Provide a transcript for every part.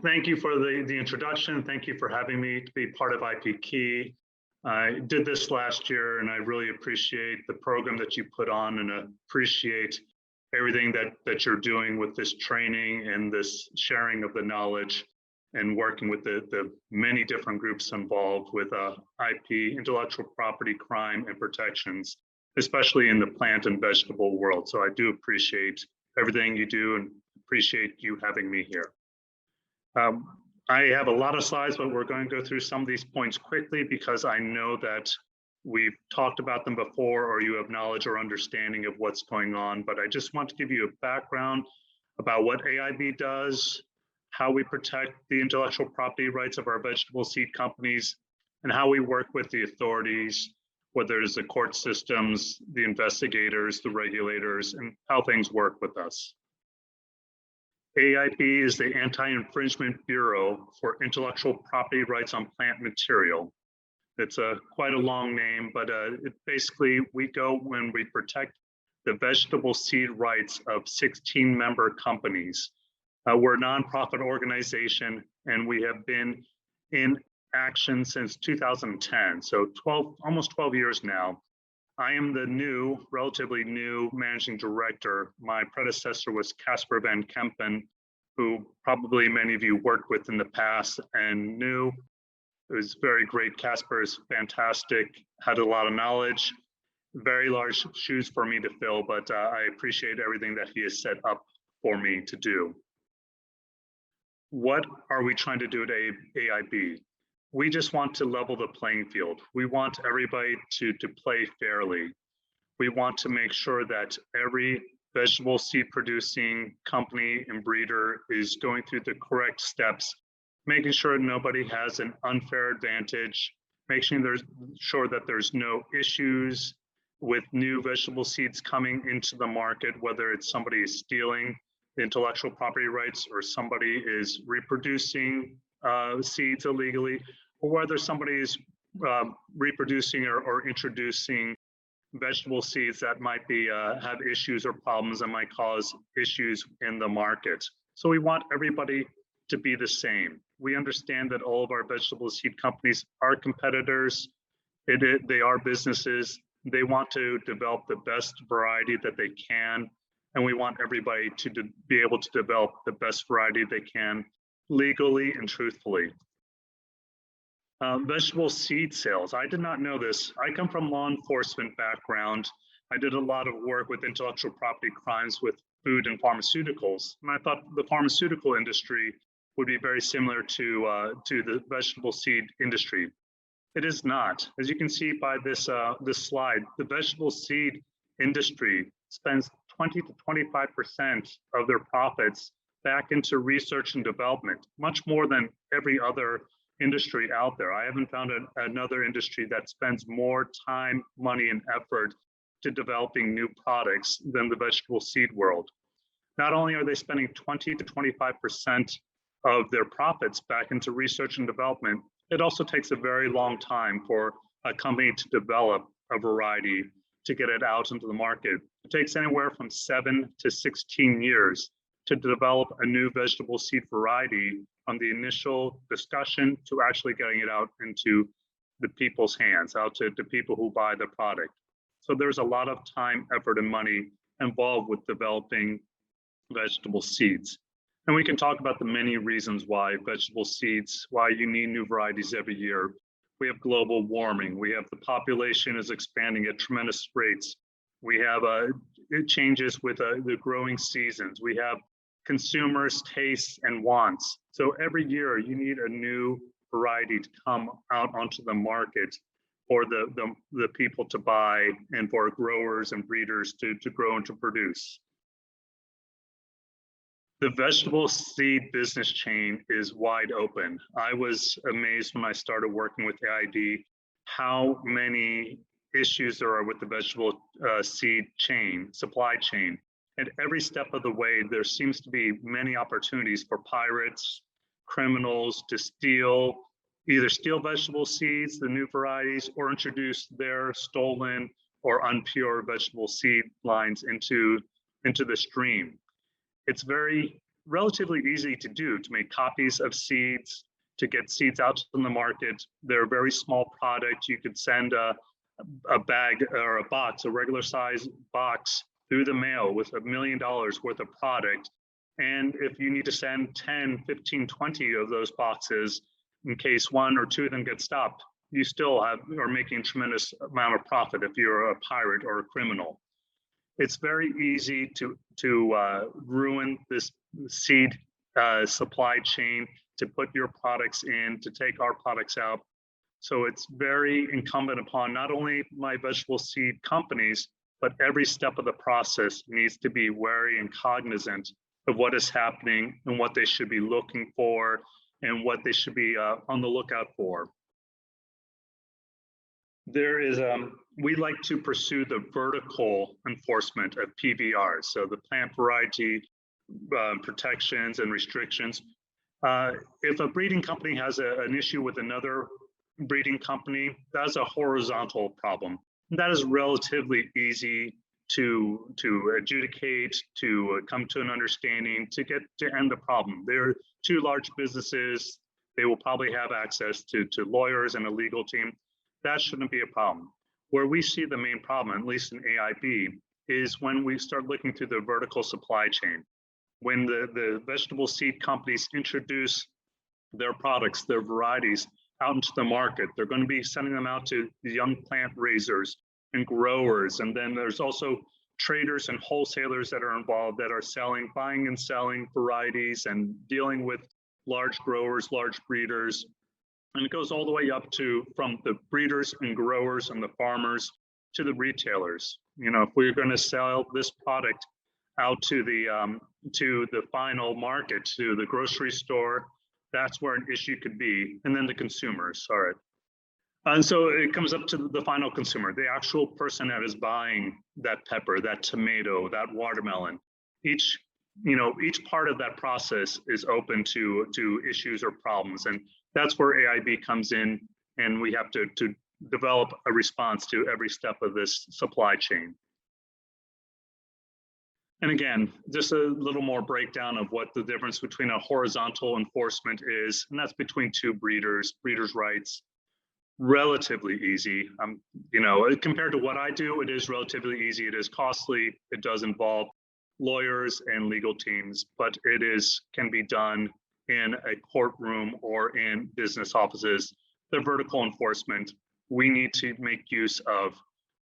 Thank you for the introduction. Thank you for having me to be part of IP Key. I did this last year and I really appreciate the program that you put on and appreciate everything that you're doing with this training and this sharing of the knowledge and working with the many different groups involved with IP, intellectual property, crime, and protections, especially in the plant and vegetable world. So I do appreciate everything you do and appreciate you having me here. I have a lot of slides, but we're going to go through some of these points quickly because I know that we've talked about them before or you have knowledge or understanding of what's going on, but I just want to give you a background about what AIB does, how we protect the intellectual property rights of our vegetable seed companies, and how we work with the authorities, whether it's the court systems, the investigators, the regulators, and how things work with us. AIB is the Anti-Infringement Bureau for Intellectual Property Rights on Plant Material. It's quite a long name, but basically we go when we protect the vegetable seed rights of 16 member companies. We're a nonprofit organization and we have been in action since 2010, so almost 12 years now. I am the relatively new managing director. My predecessor was Casper Van Kempen, who probably many of you worked with in the past and knew. It was very great. Casper is fantastic, had a lot of knowledge, very large shoes for me to fill, but I appreciate everything that he has set up for me to do. What are we trying to do at AIB? We just want to level the playing field. We want everybody to play fairly. We want to make sure that every vegetable seed producing company and breeder is going through the correct steps, making sure nobody has an unfair advantage, making sure that there's no issues with new vegetable seeds coming into the market, whether it's somebody is stealing the intellectual property rights or somebody is reproducing seeds illegally, or whether somebody is reproducing or introducing vegetable seeds that might be have issues or problems that might cause issues in the market. So we want everybody to be the same. We understand that all of our vegetable seed companies are competitors. They are businesses. They want to develop the best variety that they can. And we want everybody to be able to develop the best variety they can legally and truthfully. Vegetable seed sales. I did not know this. I come from law enforcement background. I did a lot of work with intellectual property crimes with food and pharmaceuticals. And I thought the pharmaceutical industry would be very similar to the vegetable seed industry. It is not. As you can see by this slide, the vegetable seed industry spends 20 to 25% of their profits back into research and development, much more than every other industry out there. I haven't found another industry that spends more time, money, and effort to developing new products than the vegetable seed world. Not only are they spending 20 to 25% of their profits back into research and development, it also takes a very long time for a company to develop a variety to get it out into the market. It takes anywhere from 7 to 16 years to develop a new vegetable seed variety on the initial discussion to actually getting it out into the people's hands, out to people who buy the product. So there's a lot of time, effort, and money involved with developing vegetable seeds. And we can talk about the many reasons why vegetable seeds, why you need new varieties every year. We have global warming. We have the population is expanding at tremendous rates. We have changes with the growing seasons. We have consumers' tastes and wants. So every year you need a new variety to come out onto the market for the people to buy and for growers and breeders to grow and to produce. The vegetable seed business chain is wide open. I was amazed when I started working with AIB how many issues there are with the vegetable seed chain, supply chain. At every step of the way, there seems to be many opportunities for pirates, criminals to either steal vegetable seeds, the new varieties, or introduce their stolen or unpure vegetable seed lines into the stream. It's very relatively easy to do, to make copies of seeds, to get seeds out in the market. They're a very small product. You could send a bag or a box, a regular size box through the mail with $1 million worth of product. And if you need to send 10, 15, 20 of those boxes, in case one or two of them get stopped, you still are making a tremendous amount of profit if you're a pirate or a criminal. It's very easy to ruin this seed supply chain, to put your products in, to take our products out. So it's very incumbent upon not only my vegetable seed companies, but every step of the process needs to be wary and cognizant of what is happening and what they should be looking for and what they should be on the lookout for. There is, we like to pursue the vertical enforcement of PVRs, so the plant variety protections and restrictions. If a breeding company has an issue with another breeding company, that's a horizontal problem. That is relatively easy to adjudicate, to come to an understanding, to end the problem. They're two large businesses. They will probably have access to lawyers and a legal team. That shouldn't be a problem. Where we see the main problem, at least in AIB, is when we start looking through the vertical supply chain. When the vegetable seed companies introduce their products, their varieties out into the market, they're going to be sending them out to the young plant raisers and growers. And then there's also traders and wholesalers that are involved that are buying and selling varieties and dealing with large growers, large breeders. And it goes all the way up from the breeders and growers and the farmers to the retailers. You know, if we're going to sell this product out to the final market, to the grocery store, that's where an issue could be. And then the consumers, all right. And so it comes up to the final consumer, the actual person that is buying that pepper, that tomato, that watermelon. Each part of that process is open to issues or problems. And that's where AIB comes in, and we have to develop a response to every step of this supply chain. And again, just a little more breakdown of what the difference between a horizontal enforcement is, and that's between two breeders' rights. Relatively easy. Compared to what I do, it is relatively easy. It is costly. It does involve lawyers and legal teams, but can be done in a courtroom or in business offices. The vertical enforcement, we need to make use of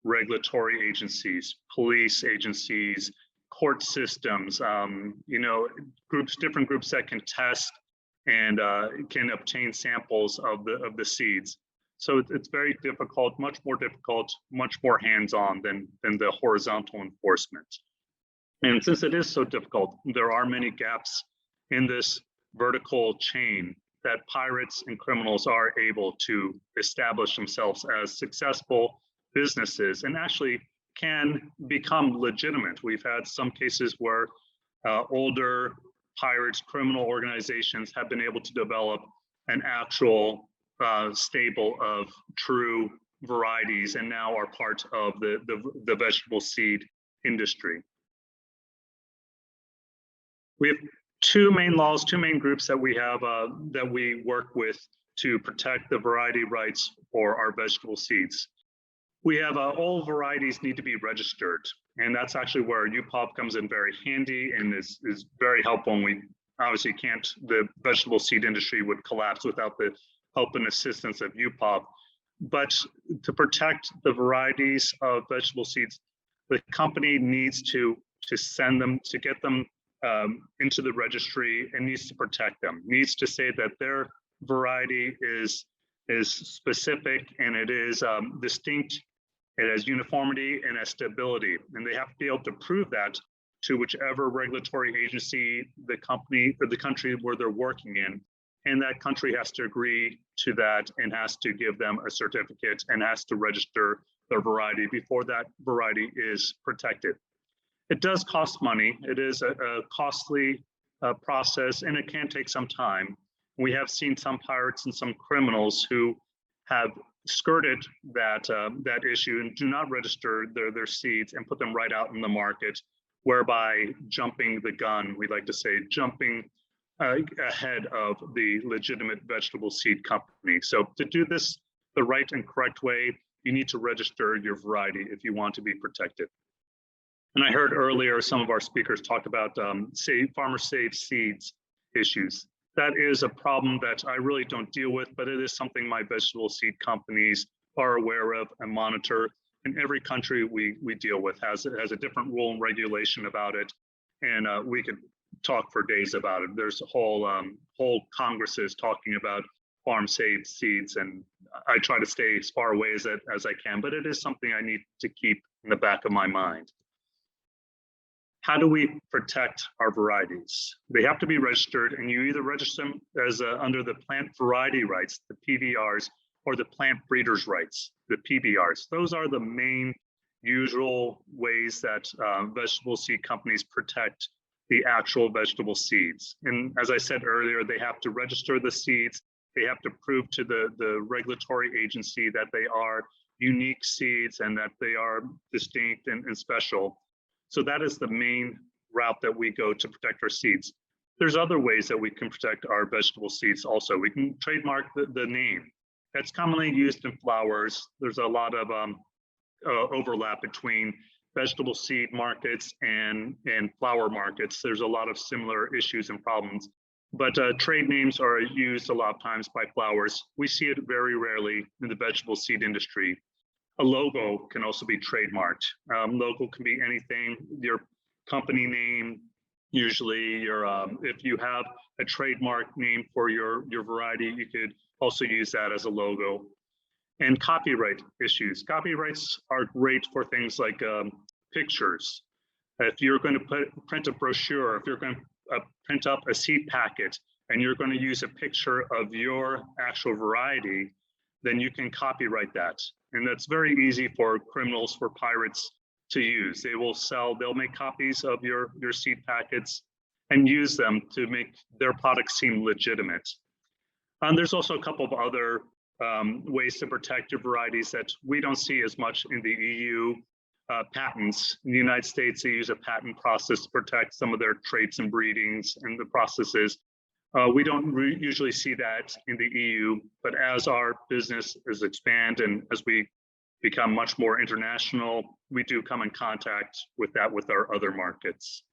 regulatory agencies, police agencies, court systems, different groups that can test and can obtain samples of the seeds. So it's very difficult, much more hands-on than the horizontal enforcement. And since it is so difficult, there are many gaps in this vertical chain that pirates and criminals are able to establish themselves as successful businesses and actually can become legitimate. We've had some cases where older pirates, criminal organizations have been able to develop an actual stable of true varieties and now are part of the vegetable seed industry. We have two main laws, two main groups that we have that we work with to protect the variety rights for our vegetable seeds. We have all varieties need to be registered, and that's actually where UPOP comes in very handy and is very helpful. And we obviously the vegetable seed industry would collapse without the help and assistance of UPOP. But to protect the varieties of vegetable seeds, the company needs to send them, to get them into the registry, and needs to protect them, needs to say that their variety is specific and it is distinct, it has uniformity and has stability. And they have to be able to prove that to whichever regulatory agency the company or the country where they're working in. And that country has to agree to that and has to give them a certificate and has to register their variety before that variety is protected. It does cost money. It is a costly process, and it can take some time. We have seen some pirates and some criminals who have skirted that issue and do not register their seeds and put them right out in the market whereby jumping the gun, we like to say, jumping ahead of the legitimate vegetable seed company. So to do this the right and correct way, you need to register your variety if you want to be protected. And I heard earlier some of our speakers talk about farmer safe seeds issues. That is a problem that I really don't deal with, but it is something my vegetable seed companies are aware of and monitor. And every country we deal with has a different rule and regulation about it. And we could talk for days about it. There's a whole congresses talking about farm safe seeds, and I try to stay as far away as I can, but it is something I need to keep in the back of my mind. How do we protect our varieties? They have to be registered, and you either register them as under the plant variety rights, the PVRs, or the plant breeders rights, the PBRs. Those are the main usual ways that vegetable seed companies protect the actual vegetable seeds. And as I said earlier, they have to register the seeds. They have to prove to the regulatory agency that they are unique seeds and that they are distinct and special. So that is the main route that we go to protect our seeds. There's other ways that we can protect our vegetable seeds also. We can trademark the name. That's commonly used in flowers. There's a lot of overlap between vegetable seed markets and flower markets. There's a lot of similar issues and problems. But trade names are used a lot of times by flowers. We see it very rarely in the vegetable seed industry. A logo can also be trademarked. Logo can be anything, your company name, usually your, if you have a trademark name for your variety, you could also use that as a logo. And copyright issues. Copyrights are great for things like pictures. If you're going to print a brochure, if you're going to print up a seed packet and you're going to use a picture of your actual variety, then you can copyright that. And that's very easy for criminals, for pirates to use. They'll make copies of your seed packets and use them to make their products seem legitimate. And there's also a couple of other ways to protect your varieties that we don't see as much in the EU. Patents. In the United States, they use a patent process to protect some of their traits and breedings and the processes. We don't usually see that in the EU, but as our business is expand and as we become much more international, we do come in contact with that with our other markets.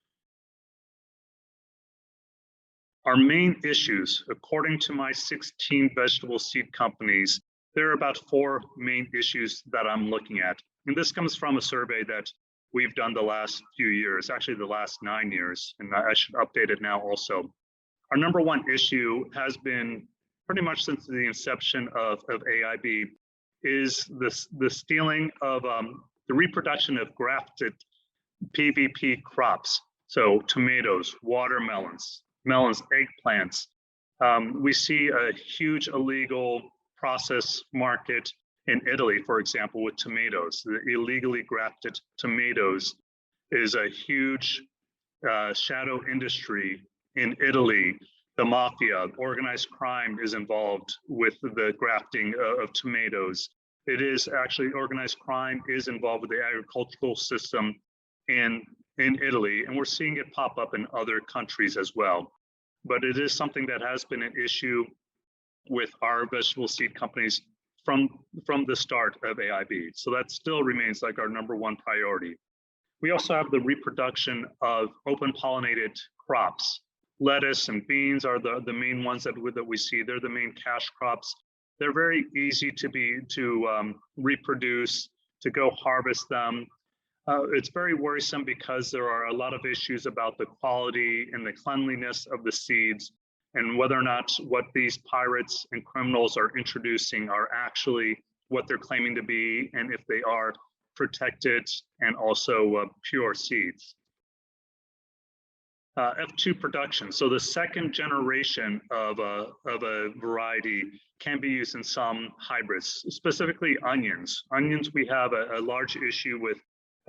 Our main issues, according to my 16 vegetable seed companies, there are about 4 main issues that I'm looking at. And this comes from a survey that we've done the last few years, actually the last 9 years, and I should update it now also. Our number 1 issue has been pretty much since the inception of AIB is the stealing of the reproduction of grafted PVP crops. So tomatoes, watermelons, melons, eggplants. We see a huge illegal process market in Italy, for example, with tomatoes. The illegally grafted tomatoes is a huge shadow industry in Italy. The mafia, organized crime is involved with the grafting of tomatoes. It is actually organized crime is involved with the agricultural system in Italy, and we're seeing it pop up in other countries as well. But it is something that has been an issue with our vegetable seed companies from the start of AIB. So that still remains like our number 1 priority. We also have the reproduction of open pollinated crops. Lettuce and beans are the main ones that we see. They're the main cash crops. They're very easy to reproduce, to go harvest them. It's very worrisome because there are a lot of issues about the quality and the cleanliness of the seeds and whether or not what these pirates and criminals are introducing are actually what they're claiming to be and if they are protected and also pure seeds. F2 production. So the second generation of a variety can be used in some hybrids, specifically onions. Onions, we have a large issue with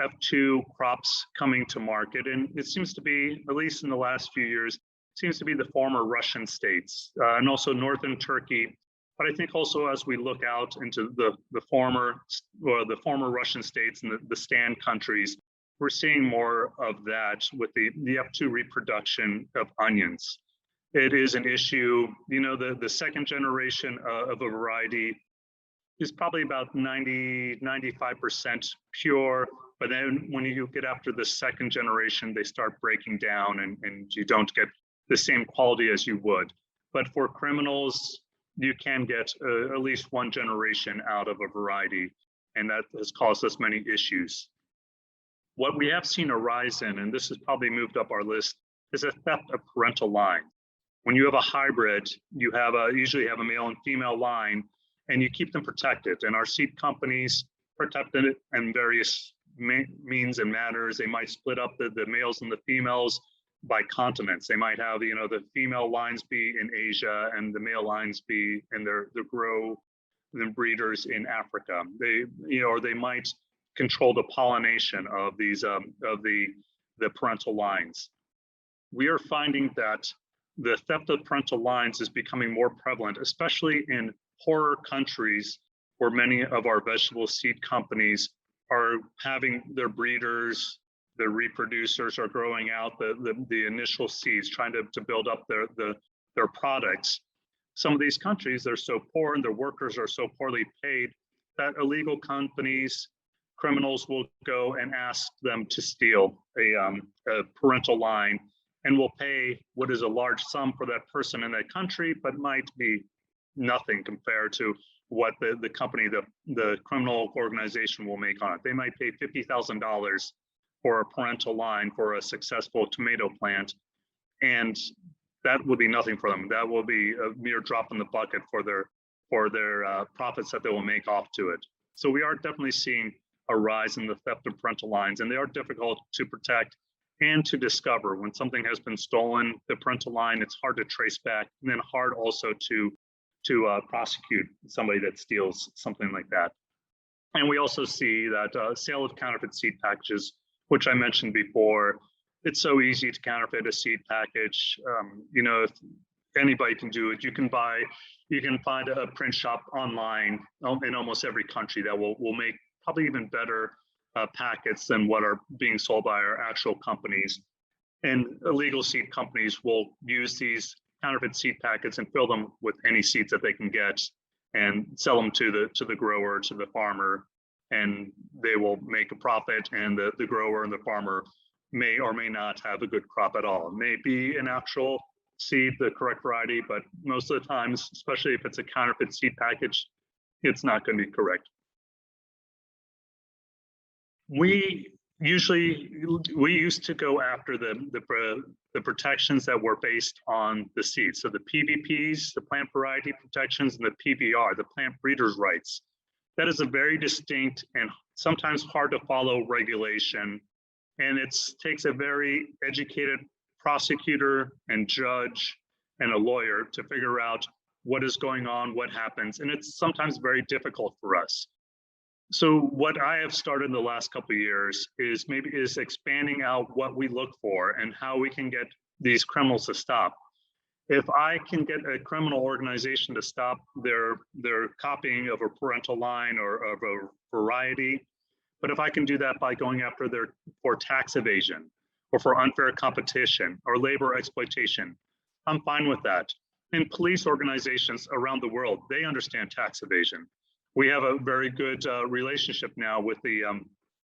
F2 crops coming to market, and it seems to be, at least in the last few years, seems to be the former Russian states and also northern Turkey. But I think also as we look out into the former Russian states and the stand countries, we're seeing more of that with the F2 reproduction of onions. It is an issue, the second generation of a variety is probably about 95% pure, but then when you get after the second generation, they start breaking down and you don't get the same quality as you would. But for criminals, you can get at least one generation out of a variety, and that has caused us many issues. What we have seen a rise in, and this has probably moved up our list, is a theft of parental line. When you have a hybrid, you usually have a male and female line, and you keep them protected. And our seed companies protect it in various means and manners. They might split up the males and the females by continents. They might have, the female lines be in Asia and the male lines be in the breeders in Africa. Or they might control the pollination of these of the parental lines. We are finding that the theft of parental lines is becoming more prevalent, especially in poorer countries where many of our vegetable seed companies are having their breeders, the reproducers are growing out the initial seeds, trying to build up their products. Some of these countries, they're so poor and their workers are so poorly paid that illegal companies, criminals will go and ask them to steal a parental line and will pay what is a large sum for that person in that country, but might be nothing compared to what the company, the criminal organization will make on it. They might pay $50,000 for a parental line for a successful tomato plant, and that will be nothing for them. That will be a mere drop in the bucket for their profits that they will make off to it. So we are definitely seeing a rise in the theft of parental lines, and they are difficult to protect and to discover. When something has been stolen, the parental line, it's hard to trace back, and then hard also to prosecute somebody that steals something like that. And we also see that sale of counterfeit seed packages, which I mentioned before. It's so easy to counterfeit a seed package. If anybody can do it. You can find a print shop online in almost every country that will make probably even better packets than what are being sold by our actual companies. And illegal seed companies will use these counterfeit seed packets and fill them with any seeds that they can get and sell them to the grower, to the farmer, and they will make a profit, and the grower and the farmer may or may not have a good crop at all. It may be an actual seed, the correct variety, but most of the times, especially if it's a counterfeit seed package, it's not going to be correct. We used to go after the protections that were based on the seed. So the PVPs, the plant variety protections, and the PBR, the plant breeders' rights. That is a very distinct and sometimes hard to follow regulation. And it takes a very educated prosecutor and judge and a lawyer to figure out what is going on, what happens. And it's sometimes very difficult for us. So what I have started in the last couple of years is expanding out what we look for and how we can get these criminals to stop. If I can get a criminal organization to stop their copying of a parental line or of a variety, but if I can do that by going after for tax evasion or for unfair competition or labor exploitation, I'm fine with that. And police organizations around the world, they understand tax evasion. We have a very good relationship now with the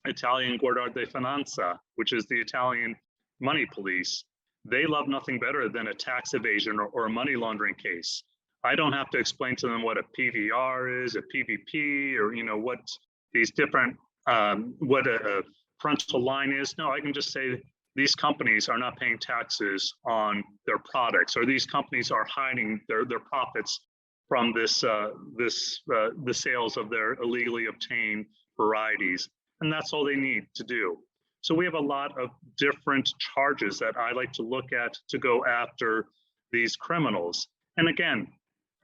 Italian Guardia di Finanza, which is the Italian money police. They love nothing better than a tax evasion or a money laundering case. I don't have to explain to them what a PVR is, a PVP, or what these different, what a parental line is. No, I can just say these companies are not paying taxes on their products, or these companies are hiding their profits from the sales of their illegally obtained varieties. And that's all they need to do. So we have a lot of different charges that I like to look at to go after these criminals. And again,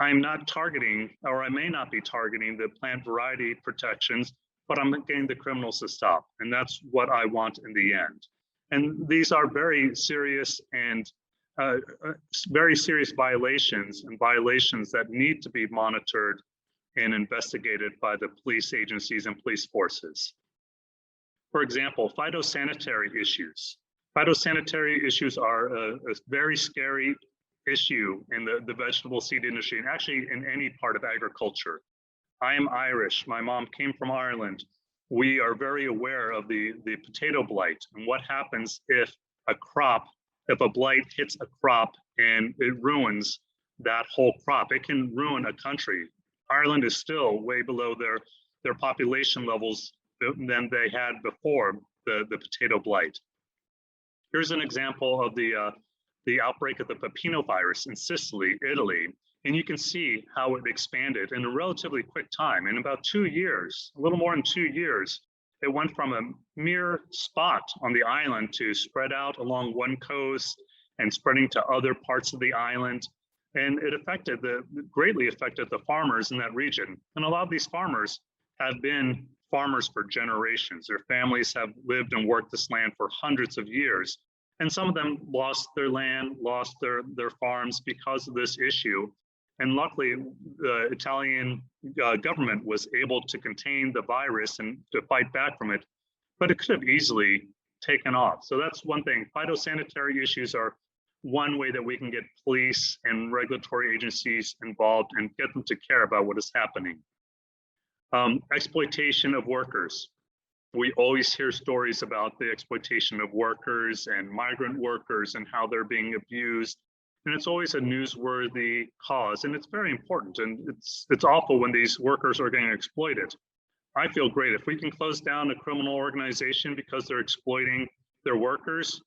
I'm not targeting, or I may not be targeting, the plant variety protections, but I'm getting the criminals to stop. And that's what I want in the end. And these are very serious and very serious violations, and violations that need to be monitored and investigated by the police agencies and police forces. For example, phytosanitary issues. Phytosanitary issues are a very scary issue in the vegetable seed industry and actually in any part of agriculture. I am Irish. My mom came from Ireland. We are very aware of the potato blight and what happens if a blight hits a crop and it ruins that whole crop. It can ruin a country. Ireland is still way below their population levels than they had before the potato blight. Here's an example of the outbreak of the Peppino virus in Sicily, Italy. And you can see how it expanded in a relatively quick time. In about 2 years, a little more than 2 years, it went from a mere spot on the island to spread out along one coast and spreading to other parts of the island. And it greatly affected the farmers in that region. And a lot of these farmers have been farmers for generations. Their families have lived and worked this land for hundreds of years. And some of them lost their land, lost their farms because of this issue. And luckily, the Italian government was able to contain the virus and to fight back from it, but it could have easily taken off. So that's one thing. Phytosanitary issues are one way that we can get police and regulatory agencies involved and get them to care about what is happening. Exploitation of workers. We always hear stories about the exploitation of workers and migrant workers and how they're being abused. And it's always a newsworthy cause, and it's very important. And it's awful when these workers are getting exploited. I feel great if we can close down a criminal organization because they're exploiting their workers.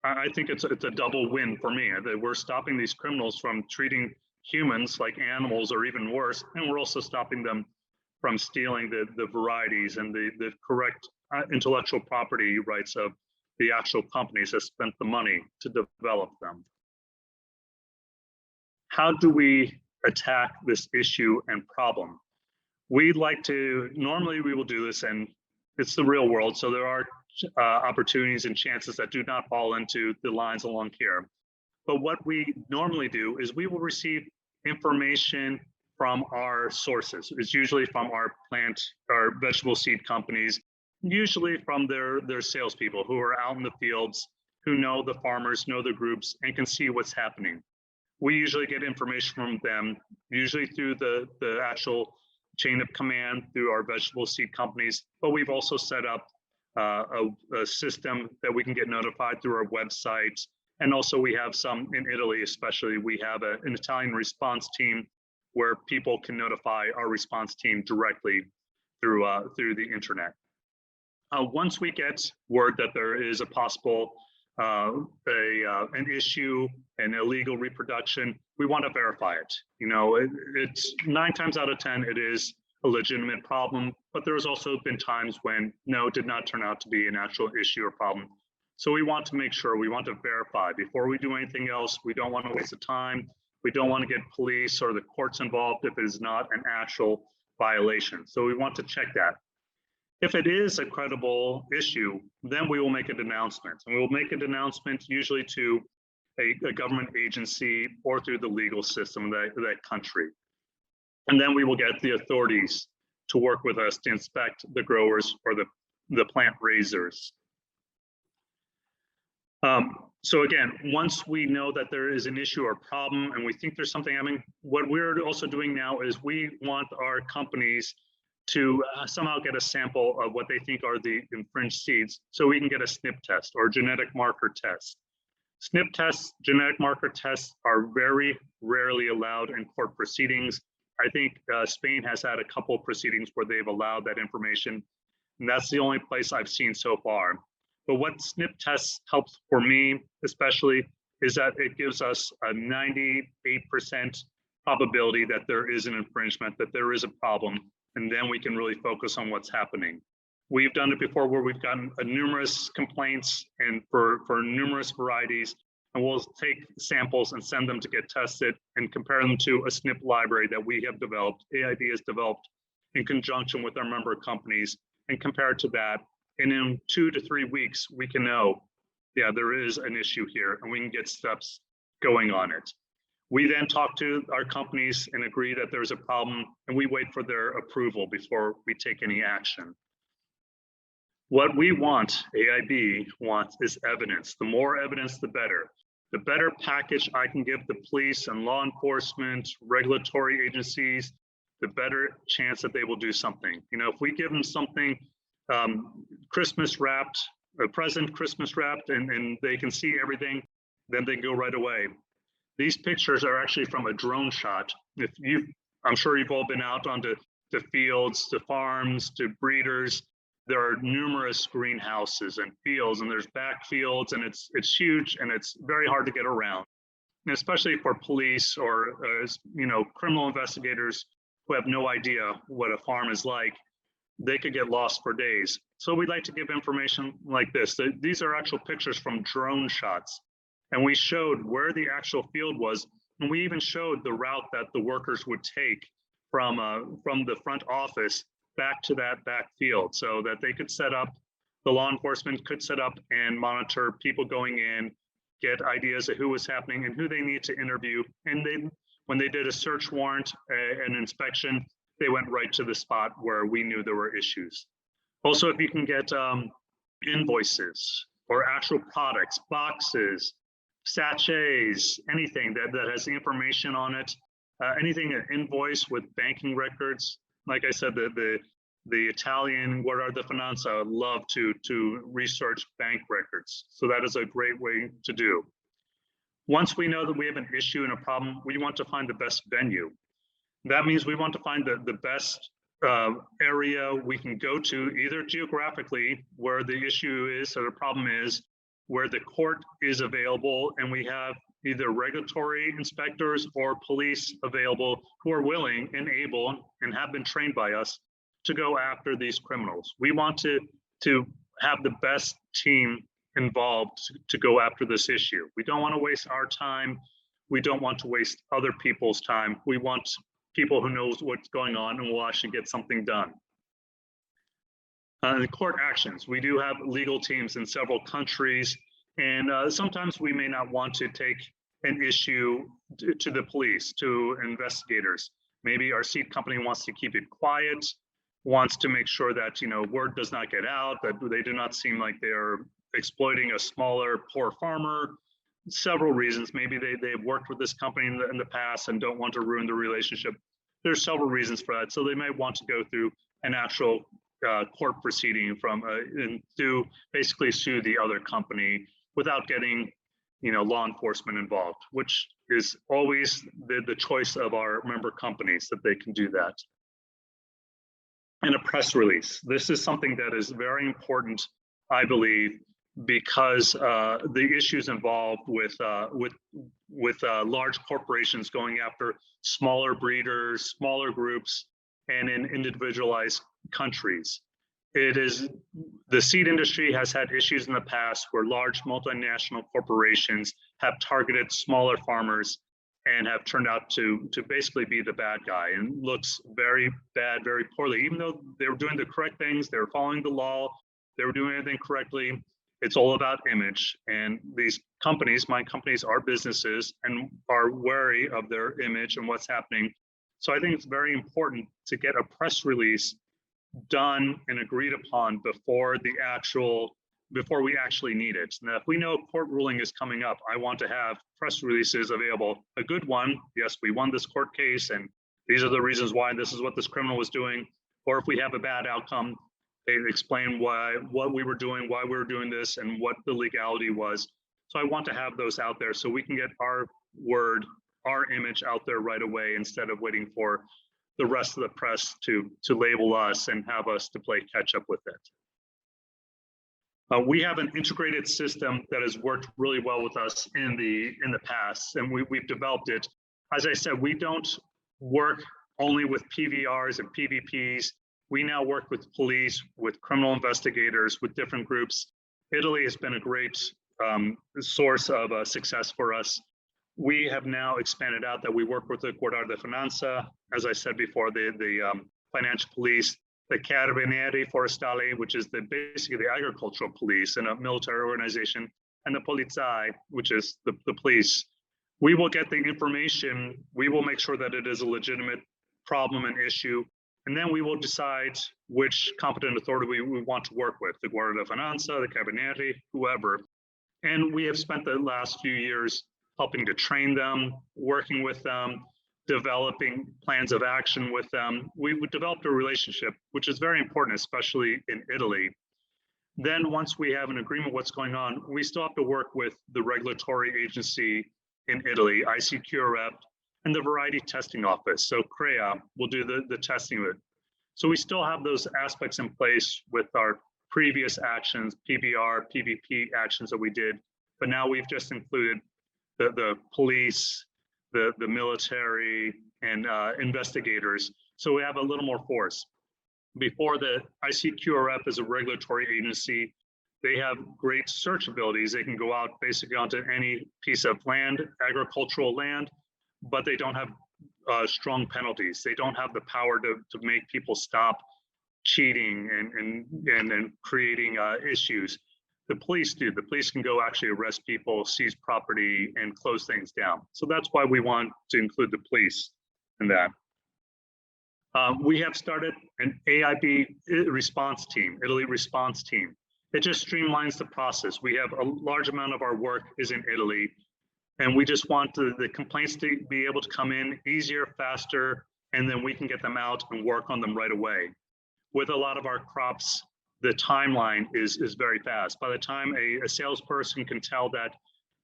I think it's a double win for me. That we're stopping these criminals from treating humans like animals or even worse, and we're also stopping them from stealing the varieties and the correct intellectual property rights of the actual companies that spent the money to develop them. How do we attack this issue and problem? Normally we will do this, and it's the real world, so there are opportunities and chances that do not fall into the lines along here. But what we normally do is we will receive information from our sources. It's usually from our vegetable seed companies, usually from their salespeople who are out in the fields, who know the farmers, know the groups, and can see what's happening. We usually get information from them, usually through the actual chain of command through our vegetable seed companies, but we've also set up a system that we can get notified through our website. And also we have some in Italy, especially, we have an Italian response team where people can notify our response team directly through the internet. Once we get word that there is a possible an issue, an illegal reproduction, we want to verify it. You know, it's 9 times out of 10, it is a legitimate problem, but there's also been times when no, it did not turn out to be an actual issue or problem. So we want to make sure, we want to verify before we do anything else. We don't want to waste the time. We don't want to get police or the courts involved if it is not an actual violation. So we want to check that. If it is a credible issue, then we will make an announcement. And we will make an announcement usually to a government agency or through the legal system of that country. And then we will get the authorities to work with us to inspect the growers or the plant raisers. So again, once we know that there is an issue or problem and we think there's something happening, what we're also doing now is we want our companies to somehow get a sample of what they think are the infringed seeds so we can get a SNP test or genetic marker test. SNP tests, genetic marker tests, are very rarely allowed in court proceedings. I think Spain has had a couple of proceedings where they've allowed that information, and that's the only place I've seen so far. But what SNP tests helps for me, especially, is that it gives us a 98% probability that there is an infringement, that there is a problem, and then we can really focus on what's happening. We've done it before where we've gotten numerous complaints and for numerous varieties, and we'll take samples and send them to get tested and compare them to a SNP library that we have developed, AIB has developed in conjunction with our member companies, and compare it to that. And in 2 to 3 weeks, we can know, yeah, there is an issue here, and we can get steps going on it. We then talk to our companies and agree that there's a problem, and we wait for their approval before we take any action. What we want, AIB wants, is evidence. The more evidence, the better. The better package I can give the police and law enforcement, regulatory agencies, the better chance that they will do something. You know, if we give them something Christmas wrapped, a present Christmas wrapped, and they can see everything, then they go right away. These pictures are actually from a drone shot. I'm sure you've all been out onto the fields, to farms, to breeders. There are numerous greenhouses and fields, and there's backfields, and it's huge, and it's very hard to get around, and especially for police or criminal investigators who have no idea what a farm is like. They could get lost for days. So we'd like to give information like this. These are actual pictures from drone shots, and we showed where the actual field was, and we even showed the route that the workers would take from the front office back to that back field, so that they could set up, the law enforcement could set up and monitor people going in, get ideas of who was happening and who they need to interview. And when they did a search warrant, an inspection, they went right to the spot where we knew there were issues. Also, if you can get invoices or actual products, boxes, sachets, anything that has the information on it, anything, an invoice with banking records. Like I said, the Italian Guardia di Finanza love to research bank records. So that is a great way to do. Once we know that we have an issue and a problem, we want to find the best venue. That means we want to find the best area we can go to, either geographically where the issue is or the problem is, where the court is available, and we have either regulatory inspectors or police available who are willing and able and have been trained by us to go after these criminals. We want to have the best team involved to go after this issue. We don't want to waste our time. We don't want to waste other people's time. We want people who knows what's going on and will actually get something done. The court actions. We do have legal teams in several countries, and sometimes we may not want to take an issue to the police, to investigators. Maybe our seed company wants to keep it quiet, wants to make sure that word does not get out, that they do not seem like they're exploiting a smaller, poor farmer. Several reasons. Maybe they've worked with this company in the past and don't want to ruin the relationship. There's several reasons for that. So they may want to go through an actual court proceeding and to basically sue the other company without getting law enforcement involved, which is always the choice of our member companies, that they can do that. And a press release. This is something that is very important, I believe, because the issues involved with large corporations going after smaller breeders, smaller groups, and in individualized countries. The seed industry has had issues in the past where large multinational corporations have targeted smaller farmers and have turned out to basically be the bad guy, and looks very bad, very poorly. Even though they were doing the correct things, they were following the law, they were doing everything correctly. It's all about image, and these companies, my companies, are businesses and are wary of their image and what's happening. So I think it's very important to get a press release done and agreed upon before we actually need it. Now, if we know a court ruling is coming up, I want to have press releases available. A good one, yes, we won this court case, and these are the reasons why this is what this criminal was doing. Or if we have a bad outcome, they explain what we were doing, why we were doing this, and what the legality was. So I want to have those out there so we can get our word, our image out there right away, instead of waiting for the rest of the press to label us and have us to play catch up with it. We have an integrated system that has worked really well with us in the past, and we've developed it. As I said, we don't work only with PVRs and PVPs. We now work with police, with criminal investigators, with different groups. Italy has been a great source of success for us. We have now expanded out that we work with the Guardia di Finanza, as I said before, the financial police, the Carabinieri Forestali, which is basically the agricultural police and a military organization, and the Polizei, which is the police. We will get the information. We will make sure that it is a legitimate problem and issue, And then we will decide which competent authority we want to work with, the Guardia de Finanza, the Carabinieri, whoever. And we have spent the last few years helping to train them, working with them, developing plans of action with them. We developed a relationship, which is very important, especially in Italy. Then once we have an agreement what's going on, we still have to work with the regulatory agency in Italy, ICQ Europe, and the variety testing office. So CREA will do the testing of it. So we still have those aspects in place with our previous actions, PBR, PVP actions that we did, but now we've just included the police, the military, and investigators. So we have a little more force. Before, the ICQRF is a regulatory agency. They have great search abilities. They can go out basically onto any piece of land, agricultural land, but they don't have strong penalties. They don't have the power to make people stop cheating and creating issues. The police do. The police can go actually arrest people, seize property, and close things down. So that's why we want to include the police in that. We have started an AIB response team, Italy response team. It just streamlines the process. We have a large amount of our work is in Italy, and we just want the complaints to be able to come in easier, faster, and then we can get them out and work on them right away. With a lot of our crops, the timeline is very fast. By the time a salesperson can tell that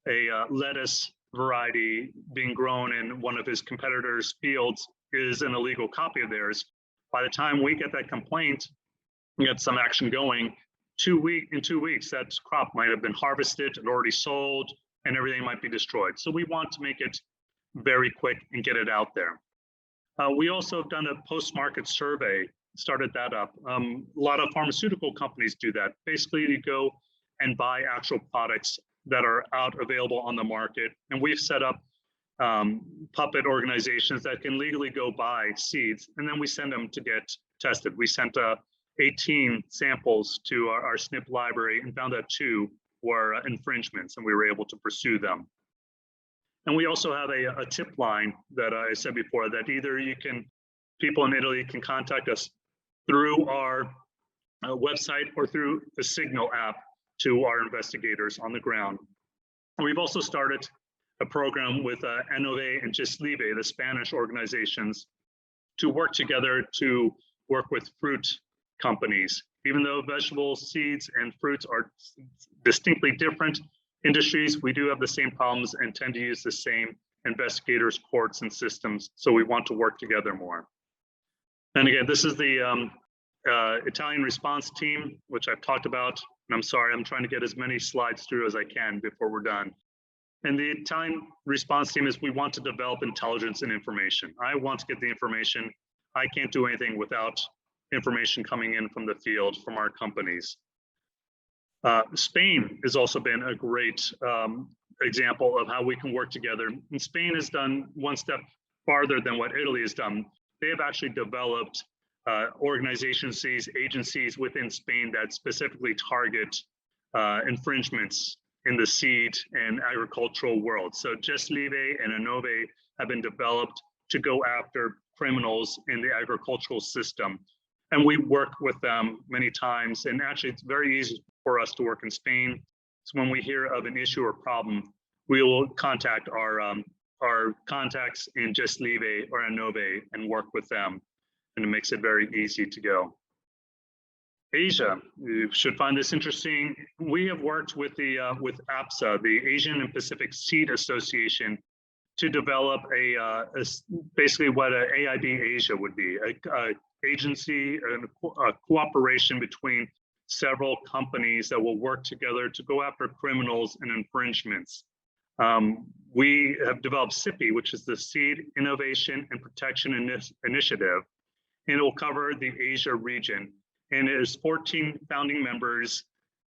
a lettuce variety being grown in one of his competitors' fields is an illegal copy of theirs, by the time we get that complaint, get some action going, in 2 weeks, that crop might have been harvested and already sold, and everything might be destroyed. So we want to make it very quick and get it out there. We also have done a post-market survey, started that up. A lot of pharmaceutical companies do that. Basically, you go and buy actual products that are out available on the market. And we've set up puppet organizations that can legally go buy seeds, and then we send them to get tested. We sent 18 samples to our SNP library and found that 2 were infringements, and we were able to pursue them. And we also have a tip line that I said before, that either people in Italy can contact us through our website or through the Signal app to our investigators on the ground. And we've also started a program with Enove and Gislive, the Spanish organizations, to work together to work with fruit companies. Even though vegetable seeds and fruits are distinctly different industries, we do have the same problems and tend to use the same investigators, courts, and systems. So we want to work together more. And again, this is the Italian response team, which I've talked about. And I'm sorry, I'm trying to get as many slides through as I can before we're done. And the Italian response team is, we want to develop intelligence and information. I want to get the information. I can't do anything without information coming in from the field, from our companies. Spain has also been a great example of how we can work together. And Spain has done one step farther than what Italy has done. They have actually developed organizations, agencies within Spain that specifically target infringements in the seed and agricultural world. So Gislive and Enove have been developed to go after criminals in the agricultural system. And we work with them many times. And actually, it's very easy for us to work in Spain. So when we hear of an issue or problem, we will contact our contacts in Gislive or Enove and work with them. And it makes it very easy to go. Asia, you should find this interesting. We have worked with with APSA, the Asian and Pacific Seed Association, to develop basically what an AIB Asia would be, a agency and a cooperation between several companies that will work together to go after criminals and infringements. We have developed SIPI, which is the Seed Innovation and Protection Initiative, and it will cover the Asia region. And it is 14 founding members.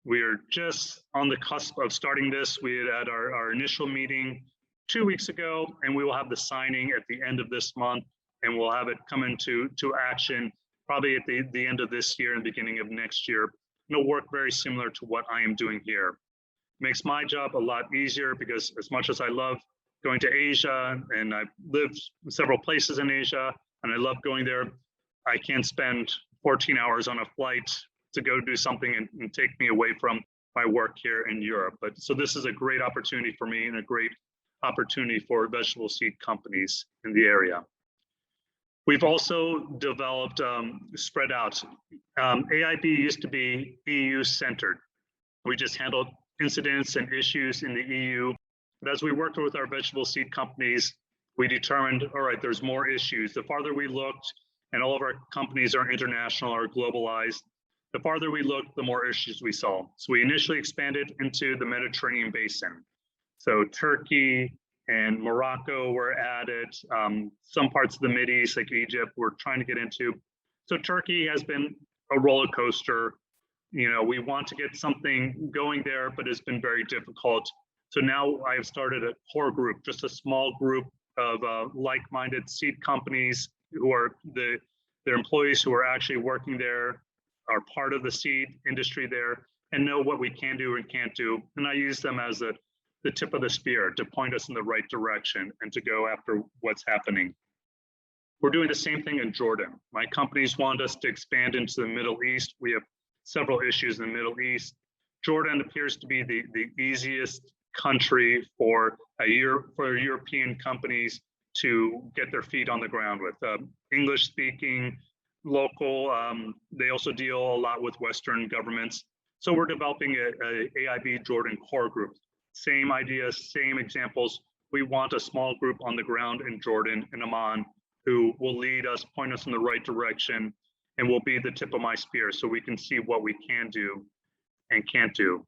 We are just on the cusp of starting this. We had our initial meeting 2 weeks ago, and we will have the signing at the end of this month, and we'll have it come into action probably at the end of this year and beginning of next year. And it'll work very similar to what I am doing here. It makes my job a lot easier because as much as I love going to Asia, and I've lived in several places in Asia, and I love going there, I can't spend 14 hours on a flight to go do something and take me away from my work here in Europe. But so this is a great opportunity for me and a great opportunity for vegetable seed companies in the area. We've also developed spread out. AIB used to be EU centered. We just handled incidents and issues in the EU. But as we worked with our vegetable seed companies, we determined, all right, there's more issues. The farther we looked, and all of our companies are international or globalized, the farther we looked, the more issues we saw. So we initially expanded into the Mediterranean basin. So Turkey and Morocco were added, some parts of the Mideast, like Egypt, we're trying to get into. So Turkey has been a roller coaster. You know, we want to get something going there, but it's been very difficult. So now I have started a core group, just a small group of like-minded seed companies who are their employees who are actually working there, are part of the seed industry there, and know what we can do and can't do. And I use them as the tip of the spear to point us in the right direction and to go after what's happening. We're doing the same thing in Jordan. My companies want us to expand into the Middle East. We have several issues in the Middle East. Jordan appears to be the easiest country for European companies to get their feet on the ground with. English speaking, local, they also deal a lot with Western governments. So we're developing a AIB Jordan core group. Same ideas, same examples. We want a small group on the ground in Jordan and Amman who will lead us, point us in the right direction, and will be the tip of my spear so we can see what we can do and can't do.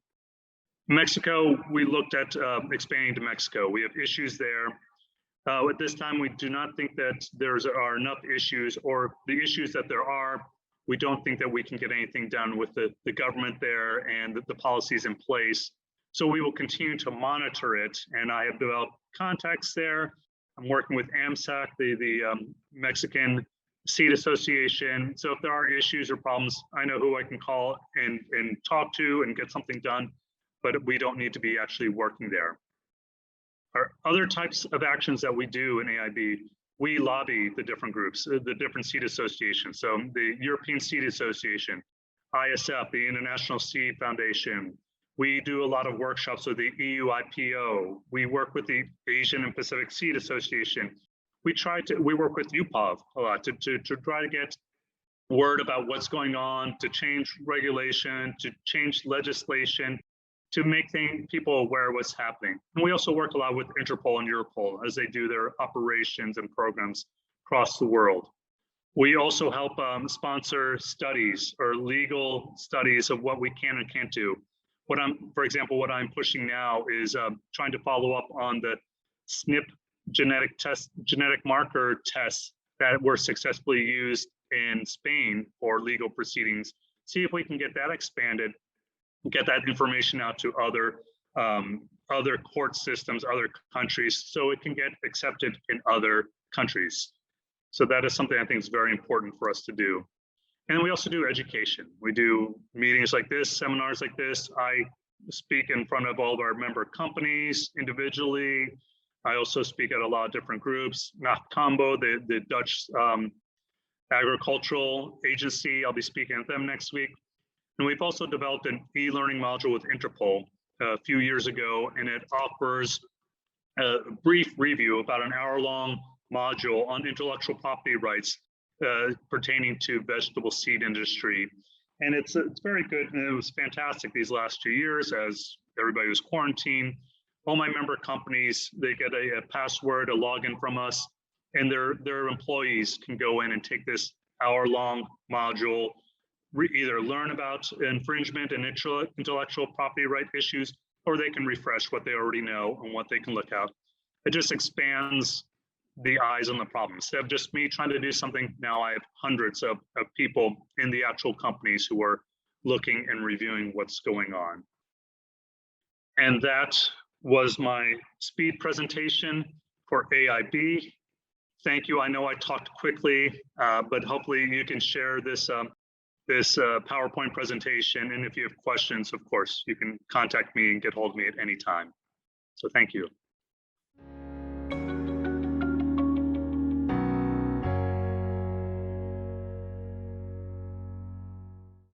Mexico, we looked at expanding to Mexico. We have issues there. At this time, we do not think that there are enough issues, or the issues that there are, we don't think that we can get anything done with the government there and the policies in place. So we will continue to monitor it, and I have developed contacts there. I'm working with AMSAC, the Mexican Seed Association. So if there are issues or problems, I know who I can call and talk to and get something done, but we don't need to be actually working there. Our other types of actions that we do in AIB, we lobby the different groups, the different seed associations. So the European Seed Association, ISF, the International Seed Foundation. We do a lot of workshops with the EU IPO. We work with the Asian and Pacific Seed Association. We work with UPOV a lot to try to get word about what's going on, to change regulation, to change legislation, to make people aware of what's happening. And we also work a lot with Interpol and Europol as they do their operations and programs across the world. We also help sponsor studies or legal studies of what we can and can't do. For example, what I'm pushing now is trying to follow up on the SNP genetic marker tests that were successfully used in Spain for legal proceedings. See if we can get that expanded, get that information out to other court systems, other countries, so it can get accepted in other countries. So that is something I think is very important for us to do. And we also do education. We do meetings like this, seminars like this. I speak in front of all of our member companies individually. I also speak at a lot of different groups. NAFCAMBO, the Dutch agricultural agency, I'll be speaking at them next week. And we've also developed an e-learning module with Interpol a few years ago, and it offers a brief review, about an hour-long module on intellectual property rights pertaining to vegetable seed industry. And it's very good, and it was fantastic these last 2 years as everybody was quarantined. All my member companies, they get a password, a login from us, and their employees can go in and take this hour-long module, either learn about infringement and intellectual property right issues, or they can refresh what they already know and what they can look at. It just expands the eyes on the problem. Instead of just me trying to do something, now I have hundreds of people in the actual companies who are looking and reviewing what's going on. And that was my speed presentation for AIB. Thank you. I know I talked quickly, but hopefully you can share this PowerPoint presentation. And if you have questions, of course, you can contact me and get hold of me at any time. So thank you.